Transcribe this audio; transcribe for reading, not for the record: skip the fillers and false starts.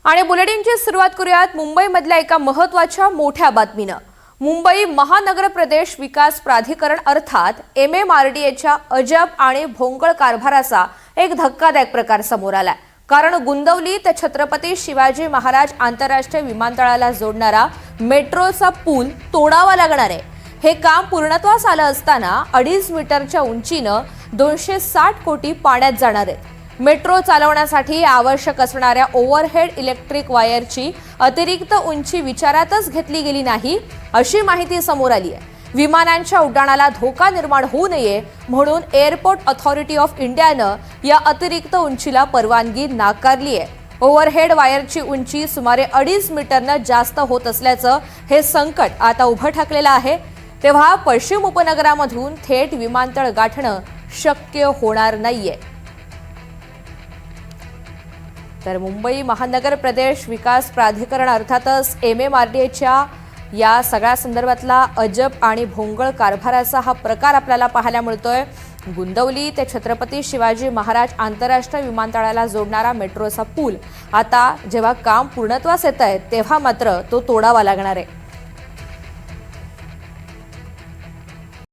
आणि बुलेटिनची सुरुवात करूयात मुंबईमधल्या एका महत्त्वाच्या मोठ्या बातमीनं। मुंबई महानगर प्रदेश विकास प्राधिकरण अर्थात MMRDAच्या अजब आणि भोंगळ कारभाराचा एक धक्कादायक प्रकार समोर आलाय। कारण गुंदवली ते छत्रपती शिवाजी महाराज आंतरराष्ट्रीय विमानतळाला जोडणारा मेट्रोचा पूल तोडावा लागणार आहे। हे काम पूर्णत्वास आलं असताना 2.5 मीटरच्या उंचीनं 260 कोटी पाण्यात जाणार आहेत। मेट्रो चालवण्यासाठी आवश्यक असणाऱ्या ओव्हरहेड इलेक्ट्रिक वायरची अतिरिक्त उंची विचारातच घेतली गेली नाही अशी माहिती समोर आली आहे। विमानांच्या उड्डाणाला धोका निर्माण होऊ नये म्हणून एअरपोर्ट अथॉरिटी ऑफ इंडियानं या अतिरिक्त उंचीला परवानगी नाकारली आहे। ओव्हरहेड वायरची उंची सुमारे 2.5 मीटरनं जास्त होत असल्याचं हे संकट आता उभं ठाकलेलं आहे। तेव्हा पश्चिम उपनगरामधून थेट विमानतळ गाठणं शक्य होणार नाहीये। तर मुंबई महानगर प्रदेश विकास प्राधिकरण अर्थातच MMRDAच्या या सगळ्या संदर्भातला अजब आणि भोंगळ कारभाराचा हा प्रकार आपल्याला पाहायला मिळतोय। गुंदवली ते छत्रपती शिवाजी महाराज आंतरराष्ट्रीय विमानतळाला जोडणारा मेट्रोचा पूल आता जेव्हा काम पूर्णत्वास येत आहे तेव्हा मात्र तो तोडावा लागणार आहे।